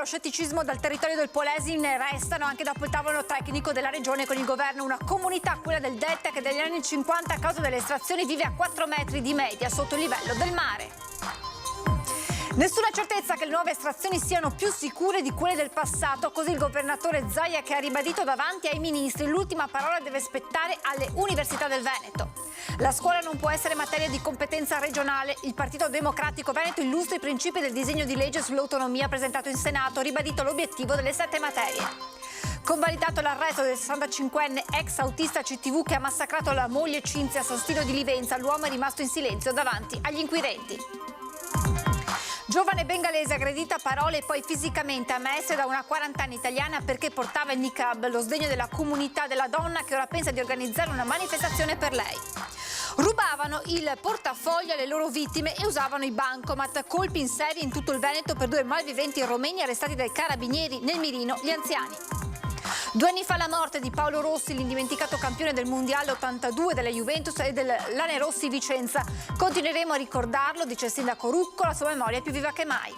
scetticismo dal territorio del Polesine restano anche dopo il tavolo tecnico della regione con il governo. Una comunità, quella del Delta, che dagli anni 50 a causa delle estrazioni vive a 4 metri di media sotto il livello del mare. Nessuna certezza che le nuove estrazioni siano più sicure di quelle del passato, così il governatore Zaia, che ha ribadito davanti ai ministri l'ultima parola deve spettare alle università del Veneto. La scuola non può essere materia di competenza regionale. Il Partito Democratico Veneto illustra i principi del disegno di legge sull'autonomia presentato in Senato, ribadito l'obiettivo delle 7 materie. Convalidato l'arresto del 65enne ex autista CTV che ha massacrato la moglie Cinzia a San Stino di Livenza, l'uomo è rimasto in silenzio davanti agli inquirenti. Giovane bengalese aggredita a parole e poi fisicamente a Mestre da una 40enne italiana perché portava il niqab, lo sdegno della comunità della donna che ora pensa di organizzare una manifestazione per lei. Rubavano il portafoglio alle loro vittime e usavano i bancomat. Colpi in serie in tutto il Veneto per 2 malviventi romeni arrestati dai carabinieri, nel mirino gli anziani. 2 anni fa la morte di Paolo Rossi, l'indimenticato campione del Mondiale 82 della Juventus e del Lanerossi Vicenza. Continueremo a ricordarlo, dice il sindaco Rucco, la sua memoria è più viva che mai.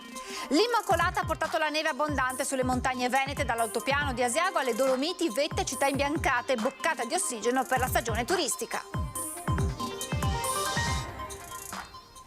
L'Immacolata ha portato la neve abbondante sulle montagne venete, dall'altopiano di Asiago alle Dolomiti, vette, città imbiancate, boccata di ossigeno per la stagione turistica.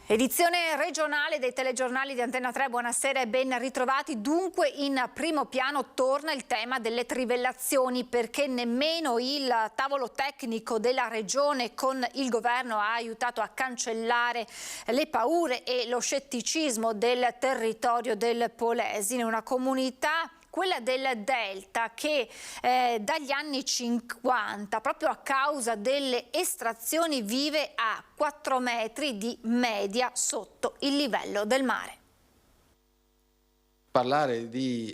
Edizione regionale dei telegiornali di Antenna 3, buonasera e ben ritrovati. Dunque in primo piano torna il tema delle trivellazioni, perché nemmeno il tavolo tecnico della regione con il governo ha aiutato a cancellare le paure e lo scetticismo del territorio del Polesine, una comunità, quella del Delta, che dagli anni 50, proprio a causa delle estrazioni, vive a 4 metri di media sotto il livello del mare. Parlare di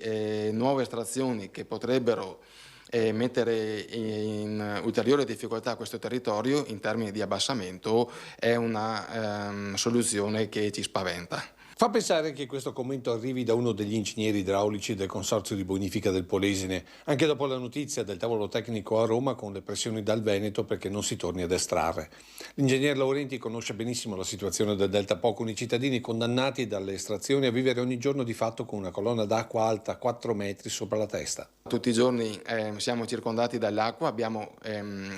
nuove estrazioni che potrebbero mettere in ulteriore difficoltà questo territorio in termini di abbassamento è una soluzione che ci spaventa. Fa pensare che questo commento arrivi da uno degli ingegneri idraulici del Consorzio di Bonifica del Polesine, anche dopo la notizia del tavolo tecnico a Roma con le pressioni dal Veneto perché non si torni ad estrarre. L'ingegner Laurenti conosce benissimo la situazione del Delta Po, con i cittadini condannati dalle estrazioni a vivere ogni giorno di fatto con una colonna d'acqua alta 4 metri sopra la testa. Tutti i giorni siamo circondati dall'acqua, abbiamo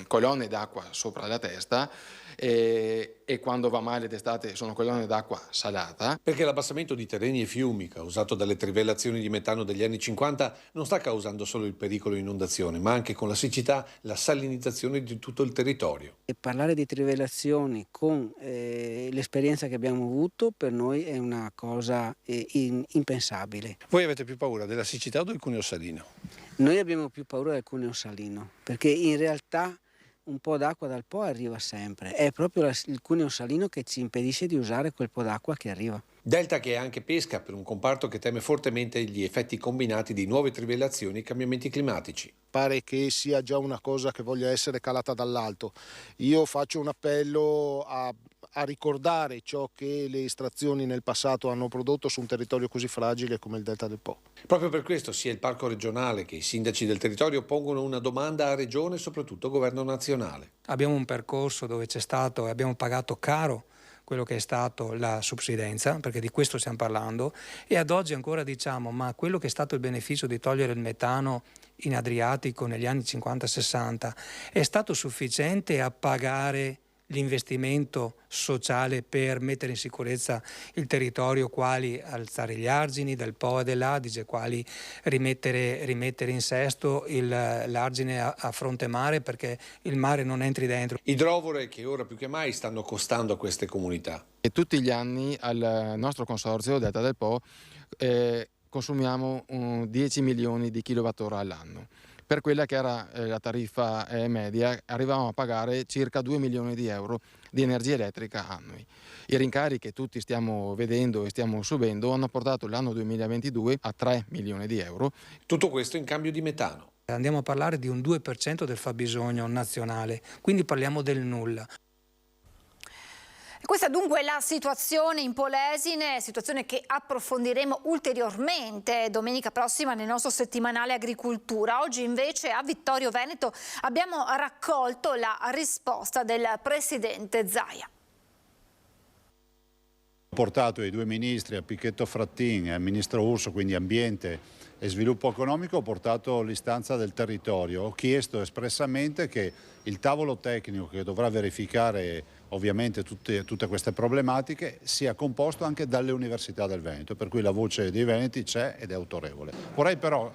colonne d'acqua sopra la testa e quando va male d'estate sono colonne d'acqua salata. Perché l'abbassamento di terreni e fiumi causato dalle trivellazioni di metano degli anni 50 non sta causando solo il pericolo inondazione, ma anche con la siccità la salinizzazione di tutto il territorio. E parlare di trivellazioni con l'esperienza che abbiamo avuto per noi è una cosa impensabile. Voi avete più paura della siccità o del cuneo salino? Noi abbiamo più paura del cuneo salino, perché in realtà un po' d'acqua dal Po arriva sempre. È proprio il cuneo salino che ci impedisce di usare quel po' d'acqua che arriva. Delta che è anche pesca per un comparto che teme fortemente gli effetti combinati di nuove trivellazioni e cambiamenti climatici. Pare che sia già una cosa che voglia essere calata dall'alto. Io faccio un appello a ricordare ciò che le estrazioni nel passato hanno prodotto su un territorio così fragile come il Delta del Po. Proprio per questo sia il Parco regionale che i sindaci del territorio pongono una domanda a Regione e soprattutto Governo nazionale. Abbiamo un percorso dove c'è stato e abbiamo pagato caro quello che è stato la subsidenza, perché di questo stiamo parlando, e ad oggi ancora diciamo, ma quello che è stato il beneficio di togliere il metano in Adriatico negli anni 50-60 è stato sufficiente a pagare l'investimento sociale per mettere in sicurezza il territorio, quali alzare gli argini del Po e dell'Adige, quali rimettere in sesto l'argine a fronte mare perché il mare non entri dentro. Idrovore che ora più che mai stanno costando a queste comunità. E tutti gli anni al nostro consorzio Delta del Po consumiamo 10 milioni di kilowattora all'anno. Per quella che era la tariffa media arrivavamo a pagare circa 2 milioni di euro di energia elettrica annui. I rincari che tutti stiamo vedendo e stiamo subendo hanno portato l'anno 2022 a 3 milioni di euro. Tutto questo in cambio di metano. Andiamo a parlare di un 2% del fabbisogno nazionale, quindi parliamo del nulla. Questa dunque è la situazione in Polesine, situazione che approfondiremo ulteriormente domenica prossima nel nostro settimanale Agricoltura. Oggi invece a Vittorio Veneto abbiamo raccolto la risposta del presidente Zaia. Ho portato i due ministri, a Pichetto Frattin e al ministro Urso, quindi ambiente e sviluppo economico, ho portato l'istanza del territorio. Ho chiesto espressamente che il tavolo tecnico che dovrà verificare ovviamente tutte queste problematiche sia composto anche dalle università del Veneto, per cui la voce dei veneti c'è ed è autorevole. Vorrei però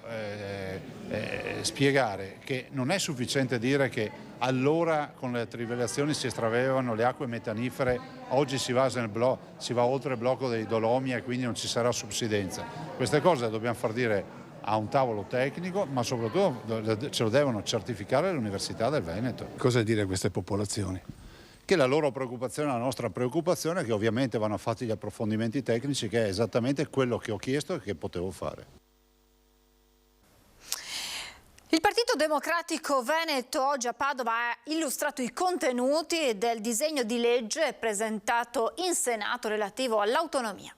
spiegare che non è sufficiente dire che allora con le trivellazioni si estraevano le acque metanifere, oggi si va oltre il blocco dei Dolomi e quindi non ci sarà subsidenza. Queste cose le dobbiamo far dire a un tavolo tecnico, ma soprattutto ce lo devono certificare le università del Veneto. Cosa dire a queste popolazioni? Che la loro preoccupazione è la nostra preoccupazione, che ovviamente vanno fatti gli approfondimenti tecnici, che è esattamente quello che ho chiesto e che potevo fare. Il Partito Democratico Veneto oggi a Padova ha illustrato i contenuti del disegno di legge presentato in Senato relativo all'autonomia.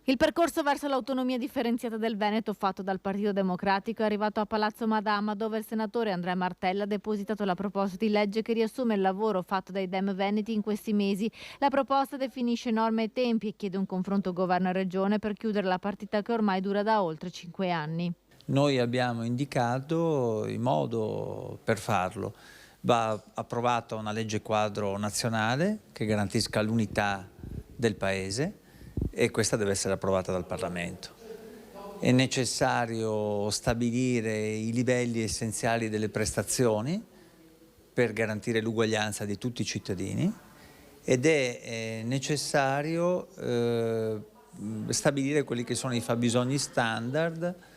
Il percorso verso l'autonomia differenziata del Veneto fatto dal Partito Democratico è arrivato a Palazzo Madama, dove il senatore Andrea Martella ha depositato la proposta di legge che riassume il lavoro fatto dai Dem Veneti in questi mesi. La proposta definisce norme e tempi e chiede un confronto governo e regione per chiudere la partita che ormai dura da oltre 5 anni. Noi abbiamo indicato il modo per farlo. Va approvata una legge quadro nazionale che garantisca l'unità del Paese e questa deve essere approvata dal Parlamento. È necessario stabilire i livelli essenziali delle prestazioni per garantire l'uguaglianza di tutti i cittadini ed è necessario stabilire quelli che sono i fabbisogni standard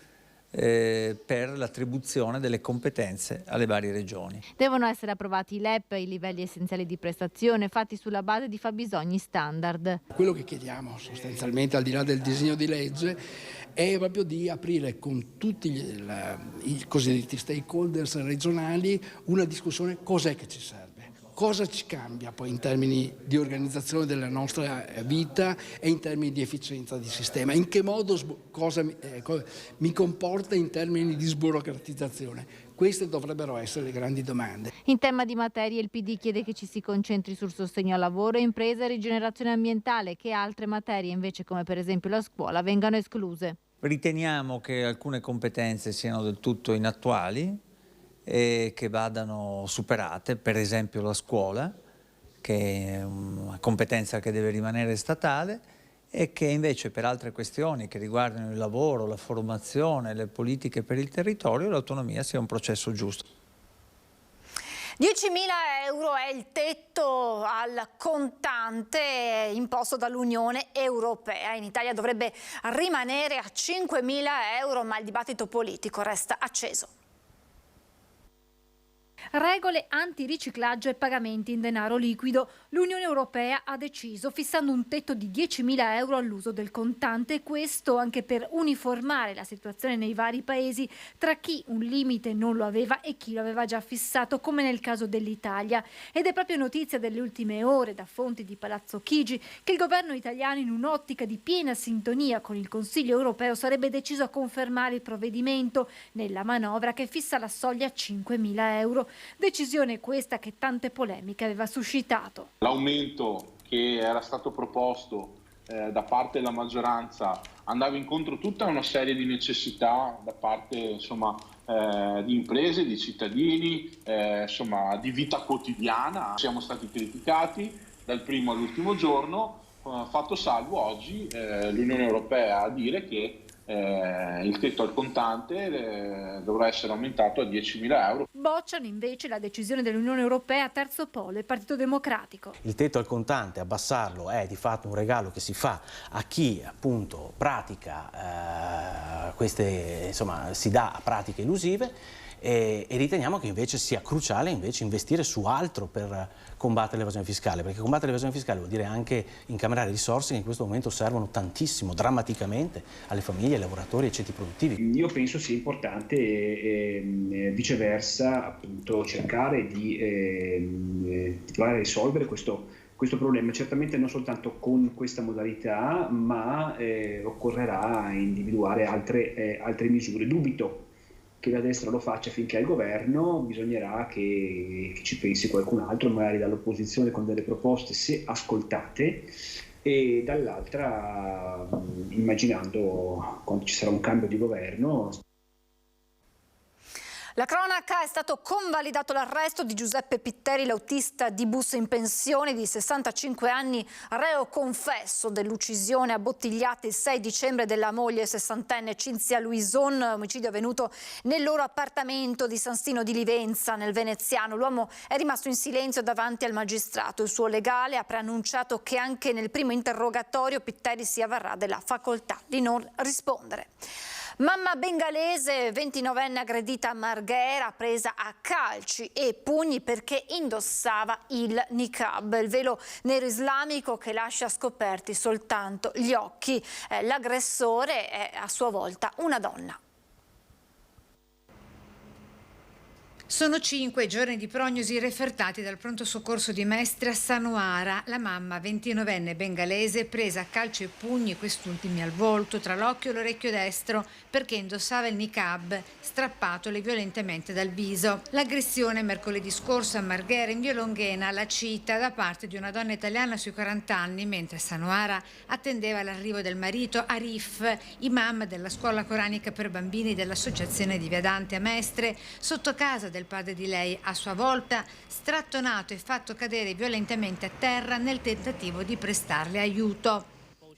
per l'attribuzione delle competenze alle varie regioni. Devono essere approvati i LEP, i livelli essenziali di prestazione, fatti sulla base di fabbisogni standard. Quello che chiediamo sostanzialmente, al di là del disegno di legge, è proprio di aprire con tutti i cosiddetti stakeholders regionali una discussione: cos'è che ci serve. Cosa ci cambia poi in termini di organizzazione della nostra vita e in termini di efficienza di sistema? In che modo cosa mi comporta in termini di sburocratizzazione? Queste dovrebbero essere le grandi domande. In tema di materie il PD chiede che ci si concentri sul sostegno al lavoro, impresa e rigenerazione ambientale, che altre materie invece come per esempio la scuola vengano escluse. Riteniamo che alcune competenze siano del tutto inattuali e che vadano superate, per esempio la scuola, che è una competenza che deve rimanere statale, e che invece per altre questioni che riguardano il lavoro, la formazione, le politiche per il territorio, l'autonomia sia un processo giusto. 10.000 euro è il tetto al contante imposto dall'Unione Europea. In Italia dovrebbe rimanere a 5.000 euro, ma il dibattito politico resta acceso. Regole antiriciclaggio e pagamenti in denaro liquido. L'Unione Europea ha deciso, fissando un tetto di 10.000 euro all'uso del contante, questo anche per uniformare la situazione nei vari paesi tra chi un limite non lo aveva e chi lo aveva già fissato, come nel caso dell'Italia. Ed è proprio notizia delle ultime ore da fonti di Palazzo Chigi che il governo italiano, in un'ottica di piena sintonia con il Consiglio europeo, sarebbe deciso a confermare il provvedimento nella manovra che fissa la soglia a 5.000 euro. Decisione questa che tante polemiche aveva suscitato. L'aumento che era stato proposto da parte della maggioranza andava incontro a tutta una serie di necessità da parte di imprese, di cittadini, di vita quotidiana. Siamo stati criticati dal primo all'ultimo giorno, fatto salvo oggi l'Unione Europea a dire che il tetto al contante dovrà essere aumentato a 10.000 euro. Bocciano invece la decisione dell'Unione Europea, terzo polo, il Partito Democratico. Il tetto al contante, abbassarlo, è di fatto un regalo che si fa a chi appunto pratica si dà a pratiche elusive. E riteniamo che invece sia cruciale investire su altro per combattere l'evasione fiscale, perché combattere l'evasione fiscale vuol dire anche incamerare risorse che in questo momento servono tantissimo, drammaticamente, alle famiglie, ai lavoratori e ai ceti produttivi. Io penso sia importante viceversa appunto cercare di provare a risolvere questo problema, certamente non soltanto con questa modalità, ma occorrerà individuare altre misure. Dubito che la destra lo faccia finché è al governo, bisognerà che ci pensi qualcun altro, magari dall'opposizione con delle proposte, se ascoltate, e dall'altra immaginando quando ci sarà un cambio di governo. La cronaca: è stato convalidato l'arresto di Giuseppe Pitteri, l'autista di bus in pensione di 65 anni, reo confesso dell'uccisione a bottigliate il 6 dicembre della moglie 60enne Cinzia Luison, omicidio avvenuto nel loro appartamento di San Stino di Livenza, nel Veneziano. L'uomo è rimasto in silenzio davanti al magistrato. Il suo legale ha preannunciato che anche nel primo interrogatorio Pitteri si avvarrà della facoltà di non rispondere. Mamma bengalese, 29enne aggredita a Marghera, presa a calci e pugni perché indossava il niqab, il velo nero islamico che lascia scoperti soltanto gli occhi. L'aggressore è a sua volta una donna. Sono 5 giorni di prognosi refertati dal pronto soccorso di Mestre a Sanuara. La mamma, 29enne bengalese, presa a calci e pugni, quest'ultimi al volto, tra l'occhio e l'orecchio destro, perché indossava il niqab, strappatole violentemente dal viso. L'aggressione mercoledì scorso a Marghera, in via Longhena, La Cita, da parte di una donna italiana sui 40 anni, mentre Sanuara attendeva l'arrivo del marito Arif, imam della scuola coranica per bambini dell'associazione di Via Dante a Mestre, sotto casa del padre di lei, a sua volta strattonato e fatto cadere violentemente a terra nel tentativo di prestarle aiuto.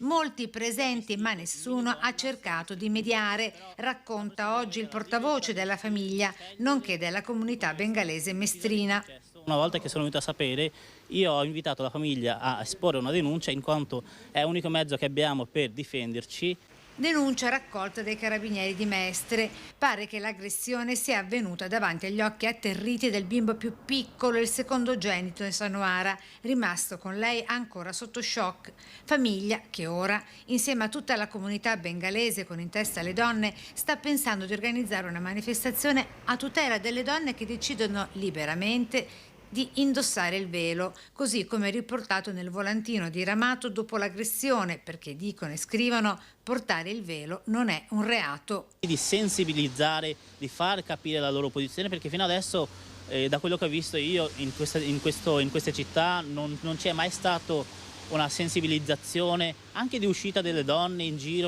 Molti presenti, ma nessuno ha cercato di mediare, racconta oggi il portavoce della famiglia, nonché della comunità bengalese mestrina. Una volta che sono venuto a sapere, io ho invitato la famiglia a esporre una denuncia, in quanto è l'unico mezzo che abbiamo per difenderci. Denuncia raccolta dai carabinieri di Mestre. Pare che l'aggressione sia avvenuta davanti agli occhi atterriti del bimbo più piccolo, il secondogenito di Sanuara, rimasto con lei ancora sotto shock. Famiglia che ora, insieme a tutta la comunità bengalese con in testa le donne, sta pensando di organizzare una manifestazione a tutela delle donne che decidono liberamente di indossare il velo, così come riportato nel volantino diramato dopo l'aggressione, perché dicono e scrivono: portare il velo non è un reato. Di sensibilizzare, di far capire la loro posizione, perché fino adesso, da quello che ho visto io in queste città, non c'è mai stato una sensibilizzazione anche di uscita delle donne in giro.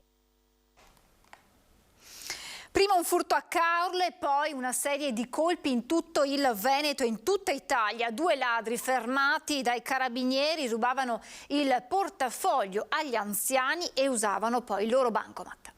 Prima un furto a Caorle, poi una serie di colpi in tutto il Veneto e in tutta Italia. 2 ladri fermati dai carabinieri rubavano il portafoglio agli anziani e usavano poi il loro bancomat.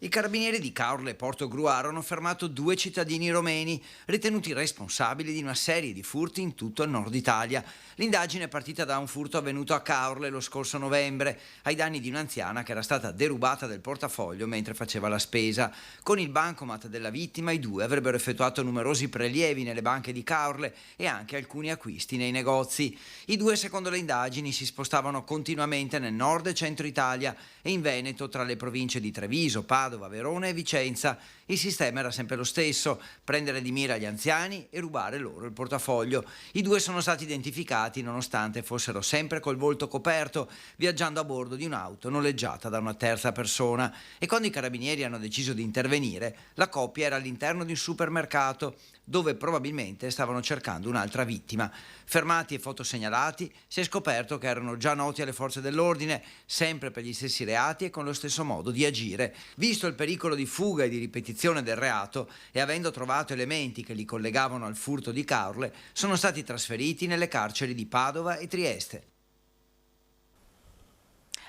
I carabinieri di Caorle e Portogruaro hanno fermato 2 cittadini romeni ritenuti responsabili di una serie di furti in tutto il nord Italia. L'indagine è partita da un furto avvenuto a Caorle lo scorso novembre, ai danni di un'anziana che era stata derubata del portafoglio mentre faceva la spesa. Con il bancomat della vittima i 2 avrebbero effettuato numerosi prelievi nelle banche di Caorle e anche alcuni acquisti nei negozi. I 2, secondo le indagini, si spostavano continuamente nel nord e centro Italia e in Veneto, tra le province di Treviso, Padova, Verona e Vicenza. Il sistema era sempre lo stesso: prendere di mira gli anziani e rubare loro il portafoglio. I 2 sono stati identificati nonostante fossero sempre col volto coperto, viaggiando a bordo di un'auto noleggiata da una terza persona. E quando i carabinieri hanno deciso di intervenire, la coppia era all'interno di un supermercato, dove probabilmente stavano cercando un'altra vittima. Fermati e fotosegnalati, si è scoperto che erano già noti alle forze dell'ordine, sempre per gli stessi reati e con lo stesso modo di agire. Visto il pericolo di fuga e di ripetizione del reato e avendo trovato elementi che li collegavano al furto di Caorle, sono stati trasferiti nelle carceri di Padova e Trieste.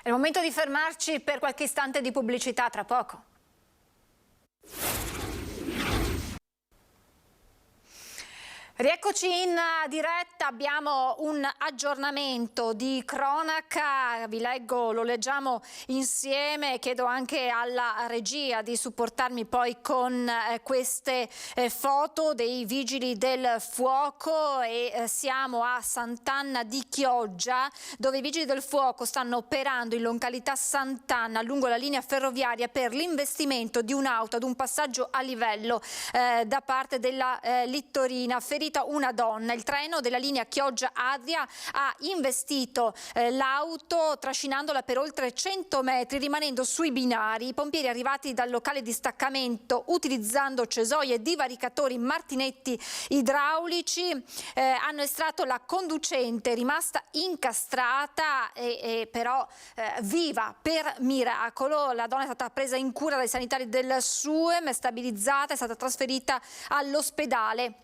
È il momento di fermarci per qualche istante di pubblicità, tra poco. Rieccoci in diretta, abbiamo un aggiornamento di cronaca, vi leggo, lo leggiamo insieme, chiedo anche alla regia di supportarmi poi con queste foto dei vigili del fuoco e siamo a Sant'Anna di Chioggia, dove i vigili del fuoco stanno operando in località Sant'Anna lungo la linea ferroviaria per l'investimento di un'auto ad un passaggio a livello da parte della Littorina. Feriti ferita una donna. Il treno della linea Chioggia-Adria ha investito l'auto trascinandola per oltre 100 metri, rimanendo sui binari. I pompieri arrivati dal locale di staccamento utilizzando cesoie e divaricatori martinetti idraulici hanno estratto la conducente, rimasta incastrata e però viva per miracolo. La donna è stata presa in cura dai sanitari del SUEM, è stabilizzata, è stata trasferita all'ospedale.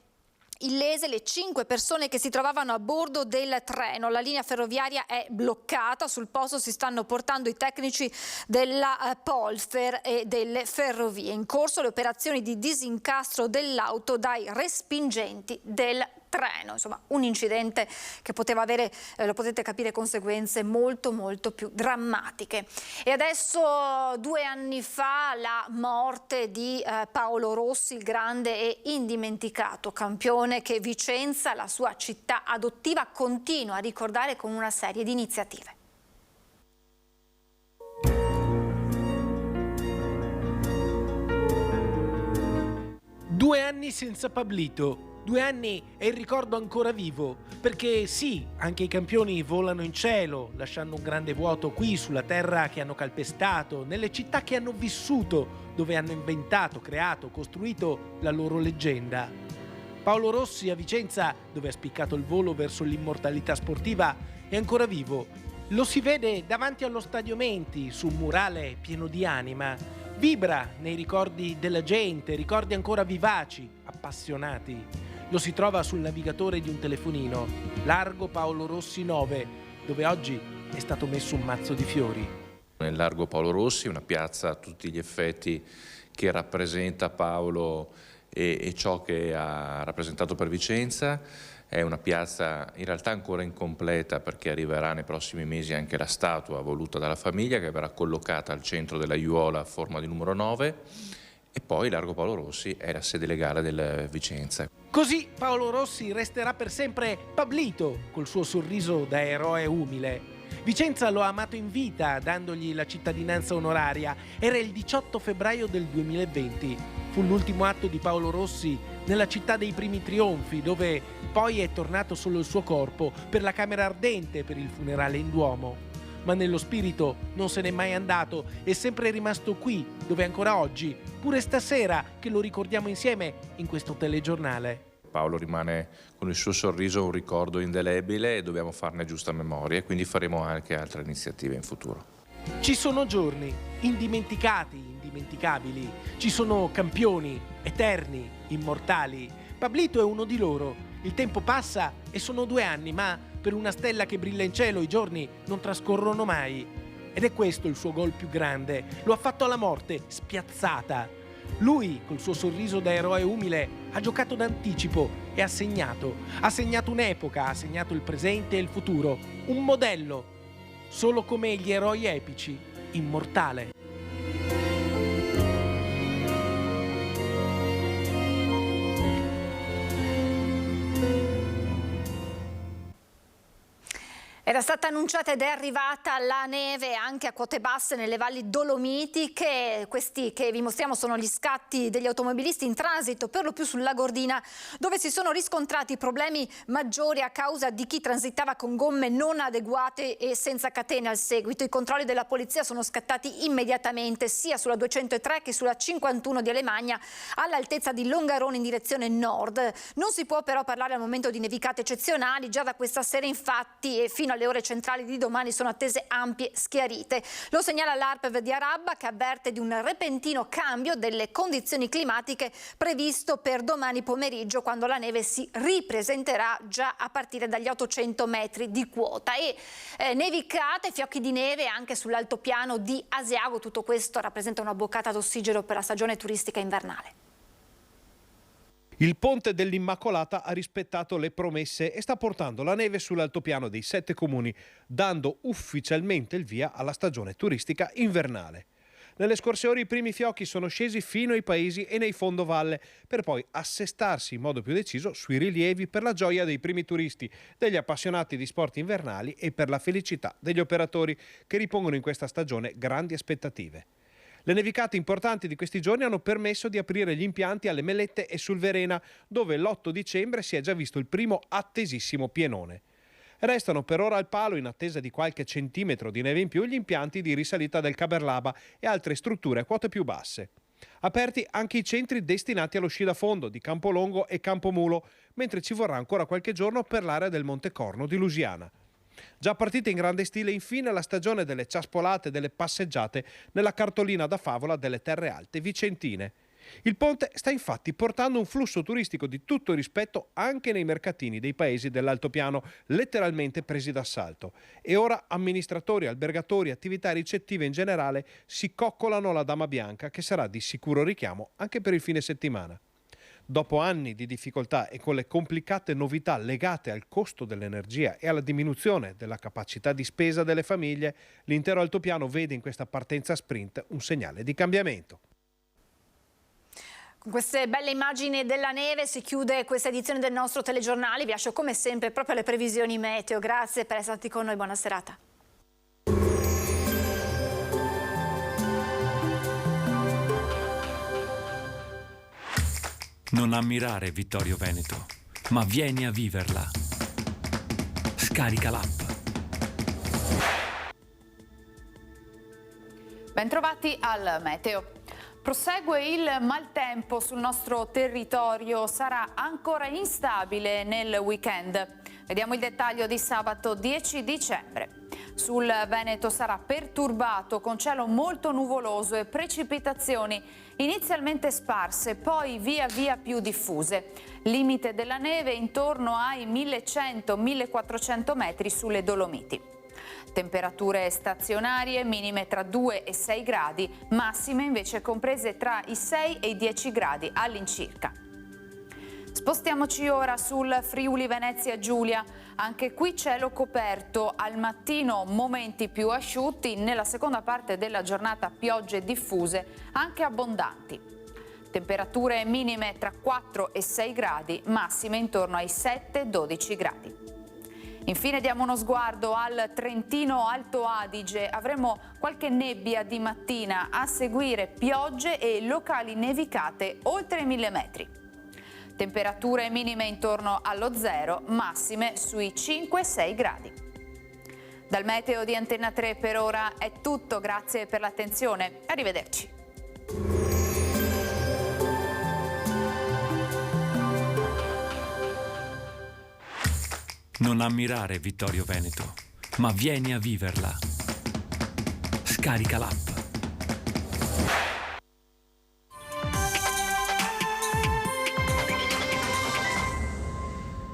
Illese le 5 persone che si trovavano a bordo del treno. La linea ferroviaria è bloccata, sul posto si stanno portando i tecnici della Polfer e delle ferrovie. In corso le operazioni di disincastro dell'auto dai respingenti del treno. Insomma, un incidente che poteva avere, lo potete capire, conseguenze molto più drammatiche. E adesso 2 anni fa la morte di Paolo Rossi, il grande e indimenticato campione che Vicenza, la sua città adottiva, continua a ricordare con una serie di iniziative. Due anni senza Pablito. 2 anni e il ricordo ancora vivo, perché sì, anche i campioni volano in cielo, lasciando un grande vuoto qui sulla terra che hanno calpestato, nelle città che hanno vissuto, dove hanno inventato, creato, costruito la loro leggenda. Paolo Rossi a Vicenza, dove ha spiccato il volo verso l'immortalità sportiva, è ancora vivo. Lo si vede davanti allo Stadio Menti, su un murale pieno di anima. Vibra nei ricordi della gente, ricordi ancora vivaci, appassionati. Lo si trova sul navigatore di un telefonino, Largo Paolo Rossi 9, dove oggi è stato messo un mazzo di fiori. Nel Largo Paolo Rossi, una piazza a tutti gli effetti che rappresenta Paolo e ciò che ha rappresentato per Vicenza. È una piazza in realtà ancora incompleta, perché arriverà nei prossimi mesi anche la statua voluta dalla famiglia, che verrà collocata al centro della aiuola a forma di numero 9. E poi Largo Paolo Rossi è la sede legale del Vicenza. Così Paolo Rossi resterà per sempre Pablito, col suo sorriso da eroe umile. Vicenza lo ha amato in vita, dandogli la cittadinanza onoraria. Era il 18 febbraio del 2020. Fu l'ultimo atto di Paolo Rossi nella città dei primi trionfi, dove poi è tornato solo il suo corpo per la camera ardente per il funerale in Duomo. Ma nello spirito non se n'è mai andato, è sempre rimasto qui, dove ancora oggi, pure stasera che lo ricordiamo insieme in questo telegiornale. Paolo rimane con il suo sorriso un ricordo indelebile e dobbiamo farne giusta memoria, e quindi faremo anche altre iniziative in futuro. Ci sono giorni indimenticati, indimenticabili, ci sono campioni eterni, immortali. Pablito è uno di loro. Il tempo passa e sono 2 anni, ma per una stella che brilla in cielo i giorni non trascorrono mai. Ed è questo il suo gol più grande. Lo ha fatto alla morte, spiazzata. Lui, col suo sorriso da eroe umile, ha giocato d'anticipo e ha segnato. Ha segnato un'epoca, ha segnato il presente e il futuro. Un modello, solo come gli eroi epici, immortale. Era stata annunciata ed è arrivata la neve anche a quote basse nelle valli dolomitiche. Questi che vi mostriamo sono gli scatti degli automobilisti in transito per lo più sulla Gordina, dove si sono riscontrati problemi maggiori a causa di chi transitava con gomme non adeguate e senza catene al seguito. I controlli della polizia sono scattati immediatamente sia sulla 203 che sulla 51 di Alemagna all'altezza di Longarone in direzione nord. Non si può però parlare al momento di nevicate eccezionali. Già da questa sera infatti e fino alle ore centrali di domani sono attese ampie schiarite. Lo segnala l'ARPEV di Arabba, che avverte di un repentino cambio delle condizioni climatiche previsto per domani pomeriggio, quando la neve si ripresenterà già a partire dagli 800 metri di quota. E nevicate, fiocchi di neve anche sull'altopiano di Asiago. Tutto questo rappresenta una boccata d'ossigeno per la stagione turistica invernale. Il ponte dell'Immacolata ha rispettato le promesse e sta portando la neve sull'altopiano dei 7 comuni, dando ufficialmente il via alla stagione turistica invernale. Nelle scorse ore i primi fiocchi sono scesi fino ai paesi e nei fondovalle, per poi assestarsi in modo più deciso sui rilievi per la gioia dei primi turisti, degli appassionati di sport invernali e per la felicità degli operatori che ripongono in questa stagione grandi aspettative. Le nevicate importanti di questi giorni hanno permesso di aprire gli impianti alle Mellette e sul Verena, dove l'8 dicembre si è già visto il primo attesissimo pienone. Restano per ora al palo, in attesa di qualche centimetro di neve in più, gli impianti di risalita del Caberlaba e altre strutture a quote più basse. Aperti anche i centri destinati allo sci da fondo di Campolongo e Campomulo, mentre ci vorrà ancora qualche giorno per l'area del Monte Corno di Lusiana. Già partita in grande stile infine la stagione delle ciaspolate e delle passeggiate nella cartolina da favola delle terre alte vicentine. Il ponte sta infatti portando un flusso turistico di tutto rispetto anche nei mercatini dei paesi dell'altopiano, letteralmente presi d'assalto. E ora amministratori, albergatori e attività ricettive in generale si coccolano la Dama Bianca, che sarà di sicuro richiamo anche per il fine settimana. Dopo anni di difficoltà e con le complicate novità legate al costo dell'energia e alla diminuzione della capacità di spesa delle famiglie, l'intero altopiano vede in questa partenza sprint un segnale di cambiamento. Con queste belle immagini della neve si chiude questa edizione del nostro telegiornale. Vi lascio come sempre proprio alle previsioni meteo. Grazie per essere stati con noi, buona serata. Non ammirare Vittorio Veneto, ma vieni a viverla. Scarica l'app. Bentrovati al meteo. Prosegue il maltempo sul nostro territorio, sarà ancora instabile nel weekend. Vediamo il dettaglio di sabato 10 dicembre. Sul Veneto sarà perturbato con cielo molto nuvoloso e precipitazioni inizialmente sparse, poi via via più diffuse. Limite della neve intorno ai 1100-1400 metri sulle Dolomiti. Temperature stazionarie minime tra 2 e 6 gradi, massime invece comprese tra i 6 e i 10 gradi all'incirca. Spostiamoci ora sul Friuli Venezia Giulia. Anche qui cielo coperto, al mattino momenti più asciutti, nella seconda parte della giornata piogge diffuse, anche abbondanti. Temperature minime tra 4 e 6 gradi, massime intorno ai 7-12 gradi. Infine diamo uno sguardo al Trentino Alto Adige. Avremo qualche nebbia di mattina, a seguire piogge e locali nevicate oltre i 1000 metri. Temperature minime intorno allo 0, massime sui 5-6 gradi. Dal meteo di Antenna 3 per ora è tutto, grazie per l'attenzione, arrivederci. Non ammirare Vittorio Veneto, ma vieni a viverla. Scarica l'app.